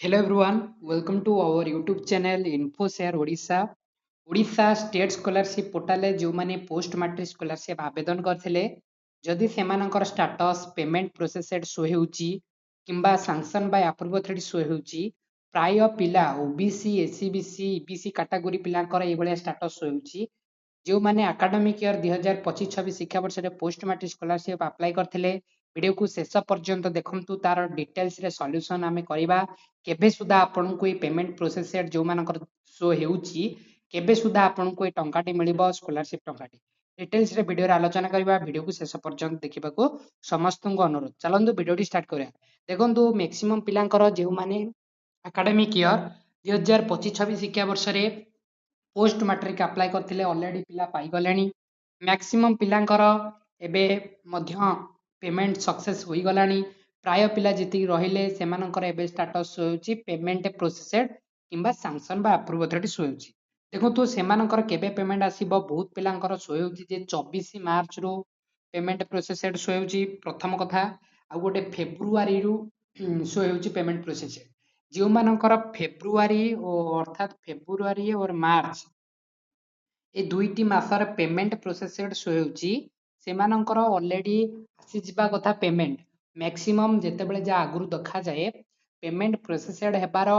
Hello everyone, welcome to our YouTube channel InfoShare Odisha. Odisha state scholarship portal जो माने post matric scholarship आवेदन करथिले जदि सेमानकर स्टेटस पेमेंट प्रोसेसेड शो हेउची किंबा सैंक्शन बाय अप्रूव थ्रेड शो हेउची प्राय पिला ओबीसी एससीबीसी ईबीसी कैटेगरी पिलांकर ए भलिया स्टेटस शो हेउची जो माने एकेडमिक ईयर 2025-26 शिक्षा वर्ष रे पोस्ट मैट्रिक स्कॉलरशिप अप्लाई करथिले वीडियो को शेष पर्यंत देखंतु तार डिटेल्स रे सॉल्यूशन आमे करबा केबे सुधा आपन को पेमेंट प्रोसेसेड जो मानकर शो हेउची केबे सुधा आपन को टंकाटी मिलिबो स्कॉलरशिप टंकाटी डिटेल्स रे वीडियो रे आलोचना करबा वीडियो को शेष पर्यंत देखिबा को समस्त को अनुरोध चलंतु वीडियो टी स्टार्ट करिया देखंतु मैक्सिमम पिलांकर जे माने एकेडमिक ईयर 2025-26 शिक्षा वर्ष रे पोस्ट मैट्रिक अप्लाई करथिले ऑलरेडी पिला पाई गलेनी मैक्सिमम पिलांकर एबे मध्य पेमेंट सक्सेस होई गलानी प्राय पिला जति रहिले सेमानकर एबे स्टेटस होउची पेमेंट प्रोसेसेड किंबा सैंक्शन बा अप्रूव थ्रेड होउची देखंतु सेमानकर केबे पेमेंट आसीबो बहुत पिलांकर शो होउची जे 24 मार्च रो पेमेंट प्रोसेसेड शो होउची प्रथम कथा आ गोटे फेब्रुआरी रु शो होउची पेमेंट प्रोसेसेड जो मानकर फेब्रुआरी अर्थात फेब्रुआरी और मार्च ए दुईटी मासर पेमेंट प्रोसेसेड शो होउची सेमानकर ऑलरेडी आसी जिबा कथा पेमेंट मैक्सिमम जेतेबेले जा आगुरु देखा जाए पेमेंट प्रोसेसेड हेबार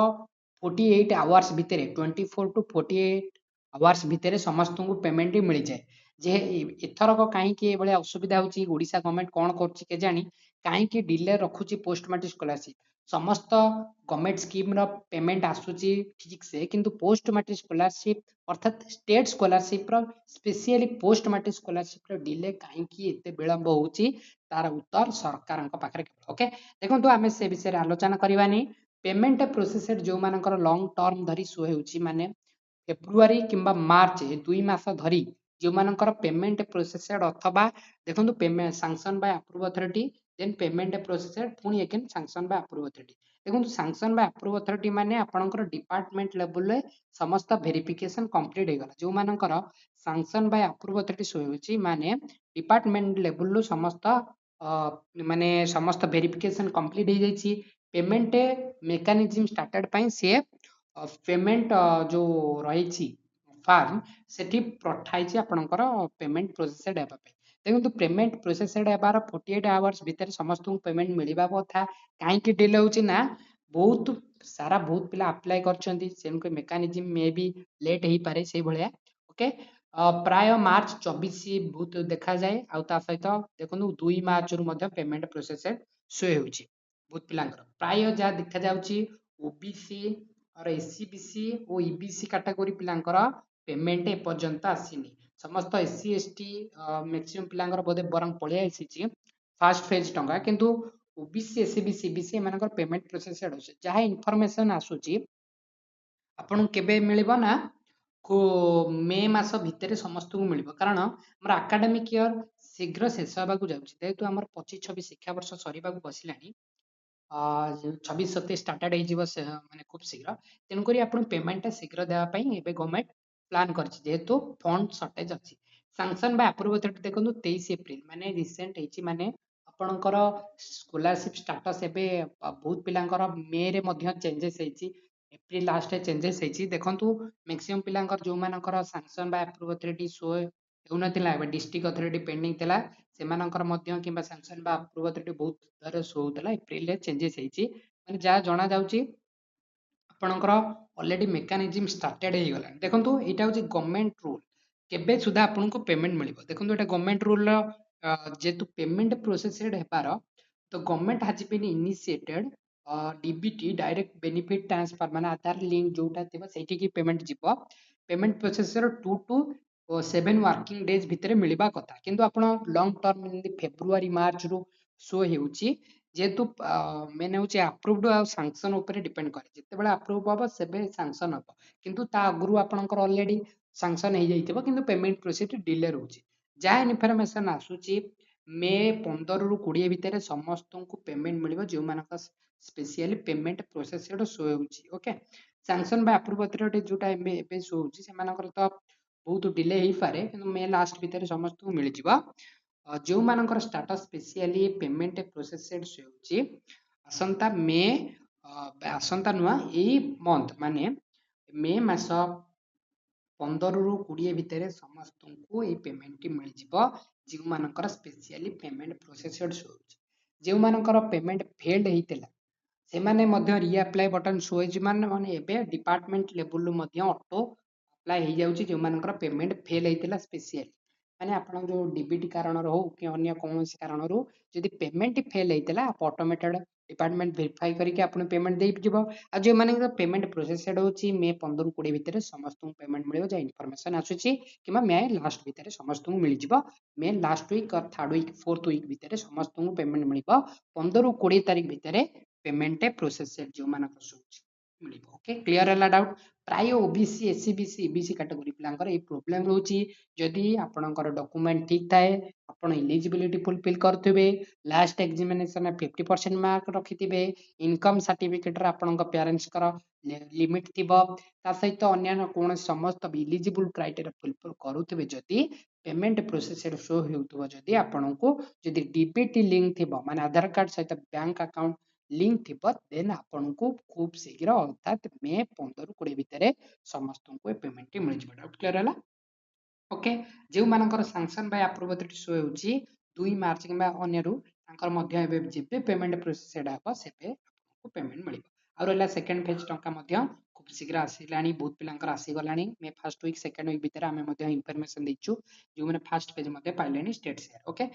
48 आवर्स भितरे 24 टू 48 आवर्स भितरे समस्त को पेमेंट मिल जाए जे एथरक कहीं भले असुविधा होची ओडिशा गवर्नमेंट कोन करछि के जानी कहीं डिले रखुची पोस्ट मैट्रिक स्कॉलरशिप समस्त गवर्नमेंट स्कीम रो पेमेंट आसुची ठीक से किंतु पोस्ट मैट्रिक स्कॉलरशिप अर्थात स्टेट स्कॉलरशिप रो स्पेशली पोस्ट मैट्रिक स्कॉलरशिप रो डिले कहीं एते विलंब होची तार उत्तर सरकार पाखरे ओके देखंतु आमे से विषय रे आलोचना करबानी पेमेंट प्रोसेसेड जो मानकर लॉन्ग टर्म धरी शो हेउची माने फेब्रुआरी किंबा मार्च ए दुई मास धरी जो मानकर पेमेंट प्रोसेसेड अथवा देखंतु payment sanction by approve authority then payment processed पुनी again sanction by approve authority देखंतु सैंक्शन बाय अप्रूव अथॉरिटी माने आपनकर डिपार्टमेंट लेवल रे समस्त वेरिफिकेशन कंप्लीट हे गला जो मानकर सैंक्शन बाय अप्रूव अथॉरिटी शो हेउची माने डिपार्टमेंट लेवल रो समस्त माने समस्त वेरिफिकेशन कंप्लीट हे जाईची पेमेंट मेकानिज्म स्टार्टेड पई से पेमेंट जो रही फार्म सेठी पठाई आपणकर पेमेंट प्रोसेसेड हेबा पे देखो पेमेंट प्रोसेसेड हेबार 48 आवर्स भितर समस्त को पेमेंट मिलवा कथा कहीं डिले होची ना बहुत सारा बहुत पिला अप्लाई करछंती सेनको मेकानिज्म मे बी लेट हेई पारे से भलिया ओके प्राय मार्च 24 बहुत देखा जाए आ ता सहित देखो 2 मार्च रु मध्य पेमेंट प्रोसेसेड शो हेउची बहुत पिलांकर प्राय जा देखा जाउची ओबीसी और एससीबीसी और ईबीसी कैटेगरी पिलांकर पेमेंट एपर्यंत आसीनी समस्त एससी एसटी मैक्सिमम पिलांकर बोधे बरंग पळिया आसीची फास्ट फेज टंगा किंतु ओबीसी एससीबीसी ईबीसी एमानकर पेमेंट प्रोसेसेड होछ जहा इन्फॉर्मेशन आसुची आपन केबे मिलिबो ना को मे मास भितर समस्त को मिलिबो कारण हमर एकेडमिक ईयर शीघ्र शेष होबाकू जाउची जेहेतु हमर 25-26 शिक्षा वर्ष सरीबाकू बसिलानी 26-27 स्टार्टेड माने खूब शीघ्र तेणुक आप पेमेंट शीघ्र देवाई ए गवर्नमेंट प्लान कर जेहेतु फंड सर्टेज अच्छी सैंक्शन बाय अप्रूव अथॉरिटी देखो 23 एप्रिल माने रिसेंट होती माने आपणकर स्कॉलरशिप स्टाटस एबे बहुत पिलांकर मे रे मध्य चेंजेस होती एप्रिल लास्ट चेंजेस होती देखो मैक्सिमम पिलांकर जो मानकर सैंक्शन बाय अप्रूव अथॉरिटी शो होउनथिला एबे डिस्ट्रिक्ट अथॉरिटी पेंडिंग थिला सेमानकर मध्य किंबा सैंक्शन बा अप्रूव अथॉरिटी बहुत दर शो होतला एप्रिल रे चेंजेस होती माने जा जणा जाउची आपणकर ऑलरेडी मेकानिज्म स्टार्टेड हो गला देखंतु एटा होची गवर्नमेंट रूल केबे सुधा आपन को पेमेंट मिलिबो देखंतु एटा गवर्नमेंट रूल जेतु पेमेंट प्रोसेसेड हेपार तो government has been initiated DBT direct benefit transfer माने आधार लिंक जोटा थिबा सेठी की पेमेंट जिवो payment processor 2 to 7 working days भितर मिलिबा कथा किंतु आपण लॉन्ग टर्म फेब्रुआरी मार्च रु शो हेउची जेहेतु मेन हूँ अप्रूव्ड आ सैंक्शन उपर डिपेंड करे जितेबाला अप्रूव हम से सैंक्शन हम किंतु ता आगु आपंकर ऑलरेडी सैंक्शन हो जाइए किंतु पेमेंट प्रोसेस डिले रोचे जहाँ इनफर्मेशन आसूची मे 15 रु 20 भितर समस्त को पेमेंट मिल जो मान स्पेशली पेमेंट प्रोसेस शो होची okay sanction by approve authority जोटा एबे शो होची सेमानकर तो बहुत डिले हो पारे किंतु मे लास्ट भितर समस्त को मिल जिवो जो मानकर स्टाटस स्पेशली पेमेंट प्रोसेसेड होची आसंता मे ଆସନ୍ତା ନୁଆ ଏଇ ମନ୍ଥ ମାନେ ମେ ମାସ 15 ରୁ 20 ଭିତରେ ସମସ୍ତଙ୍କୁ ଏଇ ପେମେଣ୍ଟଟି ମିଳିଯିବ ଯେଉଁମାନଙ୍କର ସ୍ପେସିଆଲି ପେମେଣ୍ଟ ପ୍ରୋସେସଡ ଶୋ ହେଉଛି। ଯେଉଁମାନଙ୍କର ପେମେଣ୍ଟ ଫେଲ୍ଡ ହେଇଥିଲା ସେମାନେ ମଧ୍ୟ ରିଆପ୍ଲାଏ ବଟନ୍ ଶୋ ହେଇଛି ମାନେ ଏବେ ଡିପାର୍ଟମେଣ୍ଟ ଲେବୁଲରୁ ମଧ୍ୟ ଅଟୋ ଆପ୍ଲାଏ ହେଇଯାଉଛି ଯେଉଁମାନଙ୍କର ପେମେଣ୍ଟ ଫେଲ୍ ହେଇଥିଲା ସ୍ପେସିଆଲି ମାନେ ଆପଣ ଯେଉଁ ଡିବିଟି କାରଣରୁ ହଉ କି ଅନ୍ୟ କୌଣସି କାରଣରୁ ଯଦି ପେମେଣ୍ଟ ଫେଲ୍ ହେଇଥିଲା ଅଟୋମେଟେଡ୍ ଡିପାର୍ଟମେଣ୍ଟ ଭେରିଫାଇ କରିକି ଆପଣ ପେମେଣ୍ଟ ଦେଇଯିବ। ଆଉ ଯେଉଁମାନଙ୍କର ପେମେଣ୍ଟ ପ୍ରୋସେସଡ ହେଉଛି ମେ 15 ରୁ 20 ଭିତରେ ସମସ୍ତଙ୍କୁ ପେମେଣ୍ଟ ମିଳିବ ଯାହା ଇନଫର୍ମେସନ ଆସୁଛି କିମ୍ବା ମେ ଲାଷ୍ଟ ଭିତରେ ସମସ୍ତଙ୍କୁ ମିଳିଯିବ। May last week third week fourth week ଭିତରେ ସମସ୍ତଙ୍କୁ ପେମେଣ୍ଟ ମିଳିବ। 15 ରୁ 20 ତାରିଖ ଭିତରେ ପେମେଣ୍ଟ ପ୍ରୋସେସଡ ଯେଉଁମାନଙ୍କର ହେଉଛି ମିଳିବ। ଓକେ କ୍ଲିୟର ହେଲା ଡାଉଟ୍? ପ୍ରାୟ OBC SC BC EBC category ପିଲାଙ୍କର ଏଇ ପ୍ରୋବ୍ଲେମ ରହୁଛି। ଯଦି ଆପଣଙ୍କର ଡକୁମେଣ୍ଟ ଠିକ ଥାଏ ଆପଣ ଇଲିଜିବିଲିଟି ଫୁଲଫିଲ୍ କରୁଥିବେ ଲାଷ୍ଟ ଏକ୍ସାମିନେସନ 50% ମାର୍କ ରଖିଥିବେ ଇନକମ୍ ସାର୍ଟିଫିକେଟରେ ଆପଣଙ୍କ ପ୍ୟାରେଣ୍ଟସଙ୍କର ଲିମିଟ ଥିବ ତା ସହିତ ଅନ୍ୟାନ୍ୟ କୌଣସି ସମସ୍ତ ଇଲିଜିବୁଲ କ୍ରାଇଟେରିଆ ଫୁଲଫିଲ୍ କରୁଥିବେ ଯଦି ପେମେଣ୍ଟ ପ୍ରୋସେସଡ ଶୋ ହେଉଥିବ ଯଦି ଆପଣଙ୍କୁ ଯଦି ଡିବିଟି ଲିଙ୍କ ଥିବ ମାନେ ଆଧାର କାର୍ଡ ସହିତ ବ୍ୟାଙ୍କ ଆକାଉଣ୍ଟ ଲିଙ୍କ ଥିବ ଦେନ୍ ଆପଣଙ୍କୁ ଖୁବ ଶୀଘ୍ର ଅର୍ଥାତ ମେ 15 ରୁ 20 ଭିତରେ ସମସ୍ତଙ୍କୁ ଏ ପେମେଣ୍ଟଟି ମିଳିଯିବ। ଡାଉଟ୍ କ୍ଲିୟର ହେଲା? ଓକେ ଯେଉଁମାନଙ୍କର ସାଂସନ ବାଇ ଆପ୍ରୁଭ୍ ଅଥରିଟି ଶୋ ହେଉଛି 2 ମାର୍ଚ୍ଚ କିମ୍ବା ଅନ୍ୟରୁ ତାଙ୍କର ମଧ୍ୟ ଏବେ ଯେବେ ପେମେଣ୍ଟ ପ୍ରୋସେସଡ ହେବ ସେବେ ଆପଣଙ୍କୁ ପେମେଣ୍ଟ ମିଳିବ। ଆଉ ରହିଲା ସେକେଣ୍ଡ ଫେଜ୍ ଟଙ୍କା ମଧ୍ୟ ଖୁବ ଶୀଘ୍ର ଆସିଲାଣି ବହୁତ ପିଲାଙ୍କର ଆସିଗଲାଣି May first week second week ଭିତରେ ଆମେ ମଧ୍ୟ ଇନଫର୍ମେସନ ଦେଇଛୁ ଯେଉଁମାନେ ଫାର୍ଷ୍ଟ ଫେଜ୍ ମଧ୍ୟ ପାଇଲେଣି ଷ୍ଟେଟ୍ ସେୟାର। ଓକେ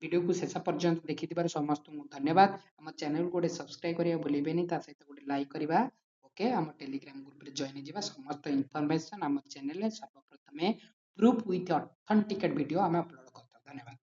ଭିଡ଼ିଓକୁ ଶେଷ ପର୍ଯ୍ୟନ୍ତ ଦେଖିଥିବାରୁ ସମସ୍ତଙ୍କୁ ଧନ୍ୟବାଦ। ଆମ ଚ୍ୟାନେଲକୁ ଗୋଟେ ସବସ୍କ୍ରାଇବ କରିବା ଭୁଲିବେନି ତା ସହିତ ଗୋଟେ ଲାଇକ୍ କରିବା। ଓକେ ଆମ ଟେଲିଗ୍ରାମ ଗ୍ରୁପରେ ଜଏନ୍ ହେଇଯିବା ସମସ୍ତ ଇନଫର୍ମେସନ ଆମ ଚ୍ୟାନେଲରେ ସର୍ବପ୍ରଥମେ ପ୍ରୁଫ୍ ୱିଥ୍ ଅଥେଣ୍ଟିକେଟ୍ ଭିଡ଼ିଓ ଆମେ ଅପଲୋଡ଼ କରିଥାଉ। ଧନ୍ୟବାଦ।